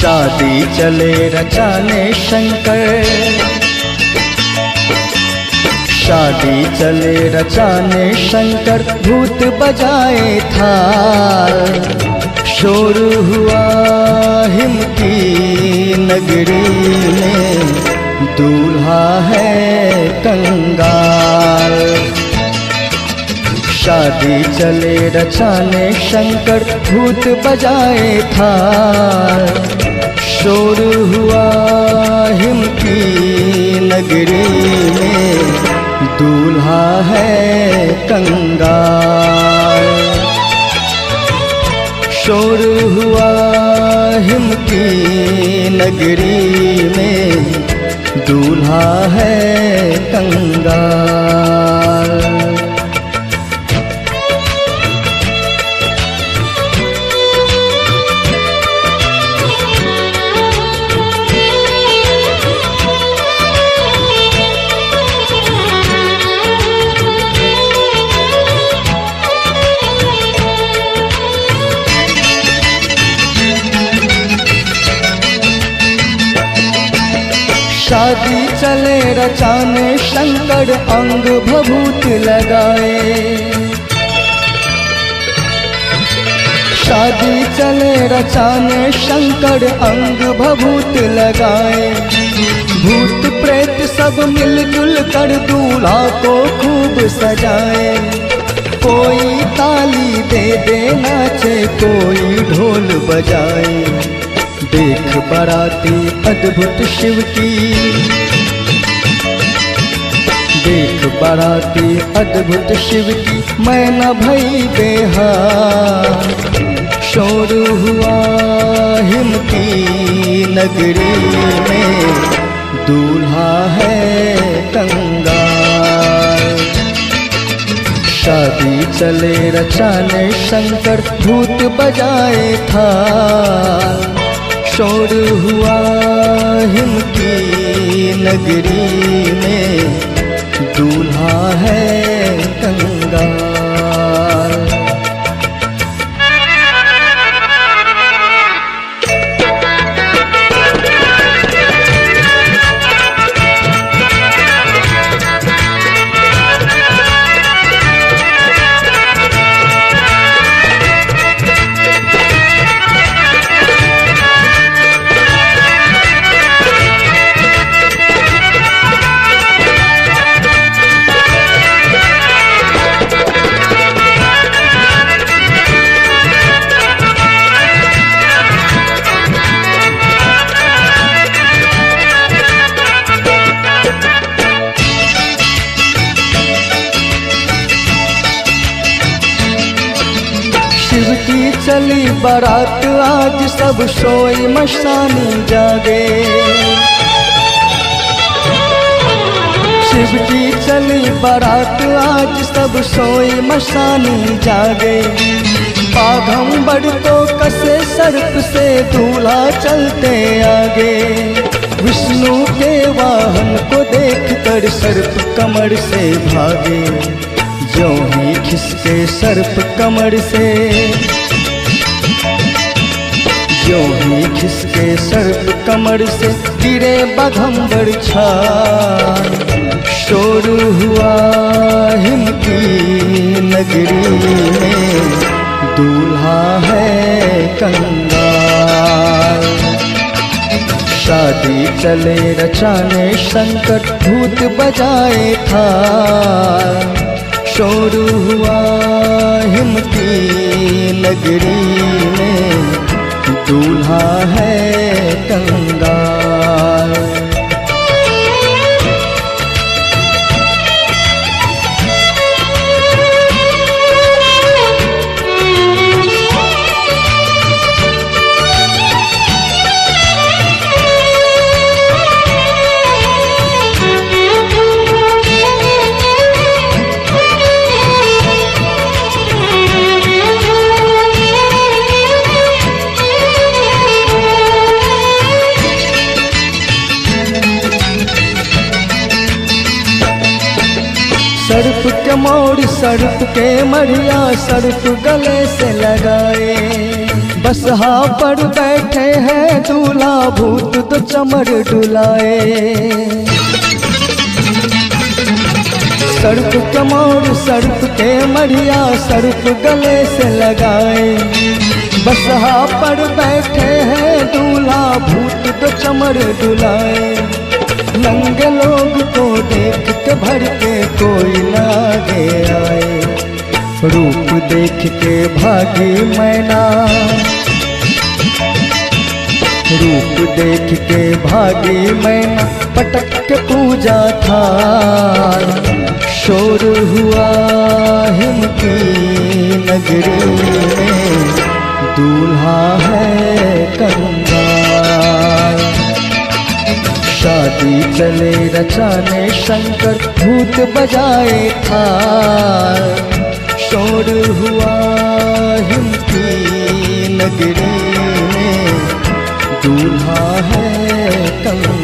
शादी चले रचाने शंकर, शादी चले रचाने शंकर, भूत बजाए थाल। शोर हुआ हिम की नगरी में, दूल्हा है कंगाल। शादी चले रचाने शंकर, भूत बजाए थाल। शोर हुआ हिम की नगरी में, दूल्हा है कंगाल। शोर हुआ हिम की नगरी में, दूल्हा है कंगाल। शादी चले रचाने शंकर, अंग भभूत लगाए। शादी चले रचाने शंकर, अंग भभूत लगाए। भूत प्रेत सब मिलजुल कर दूल्हा को खूब सजाए। कोई ताली दे दे नाचे, कोई ढोल बजाए। देख बाराती अद्भुत शिव की, देख बाराती अद्भुत शिव की, मैं न भई बेहाल। शोर हुआ हिम की नगरी में, दूल्हा है कंगाल। शादी चले रचाने शंकर, भूत बजाए थाल। शोर हुआ हिम की नगरी में, दूल्हा है कंगाल। शिव की चली बारात आज, सब सोई मस्तानी जागे। शिव की चली बारात आज, सब सोई मस्तानी जागे। बाघंबर तो कसे सर्प से, दूल्हा चलते आगे। विष्णु के वाहन को देख कर सर्प कमर से भागे। जो ही खिसके सर्प कमर से, जो ही खिसके सर्प कमर से, गिरे बाघंबर छाल। शोर हुआ हिम की नगरी में, दूल्हा है कंगाल। शादी चले रचाने शंकर, भूत बजाए थाल। शोर हुआ हिम की नगरी में, दूल्हा है कंगाल। सर्प के मोड़ सर्प के मढ़िया, सर्प गले से लगाए। बसहा पर बैठे हैं दूल्हा भूत तो चमर डुलाए। सर्प के मोर सर्प के मढ़िया सर्प गले से लगाए। बसहा पर बैठे हैं दूल्हा भूत तो चमर डुलाए। नंगे लोग को देख के भर के कोई न आगे आए। रूप देख के भागी मैना, रूप देख के भागी मैना, पटक के पूजा था। शोर हुआ हिम की नगरी में, दूल्हा है कंगाल। शादी चले रचाने शंकर भूत बजाए था। शोर हुआ हिम की नगरी में, दूल्हा है कंगाल।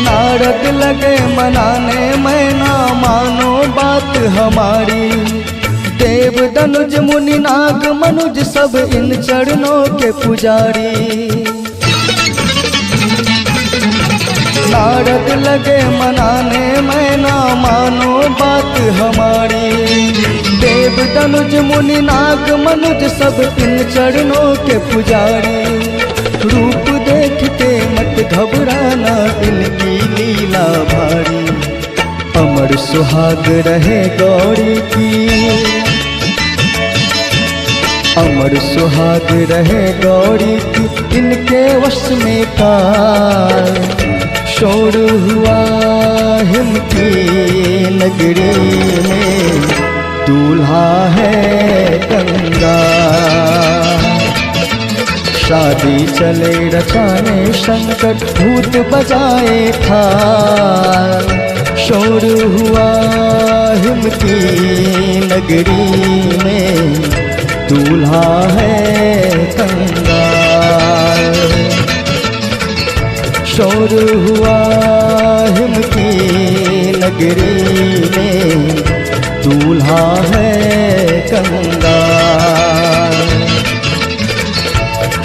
नारद लगे मनाने मैना मानो बात हमारी। देव धनुज मुनि नाग मनुज सब इन चरणों के पुजारी। नारद लगे मनाने मैना मानो बात हमारी। देव धनुज मुनि नाग मनुज सब इन चरणों के पुजारी। रूप देख के मत घबराना इनकी लीला भारी। अमर सुहाग रहे गौरी की, अमर सुहाग रहे गौरी की, इनके वश में काल। शोर हुआ हिम की नगरी में, दूल्हा है कंगाल। शादी चले रचाने शंकर भूत बजाए था। शोर हुआ हिम की नगरी में, दूल्हा है कंगाल। शोर हुआ हिम की नगरी में, दूल्हा है कंगाल।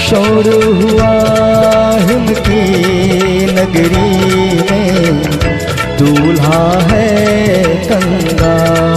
शोर हुआ हिम की नगरी में, दूल्हा है कंगाल।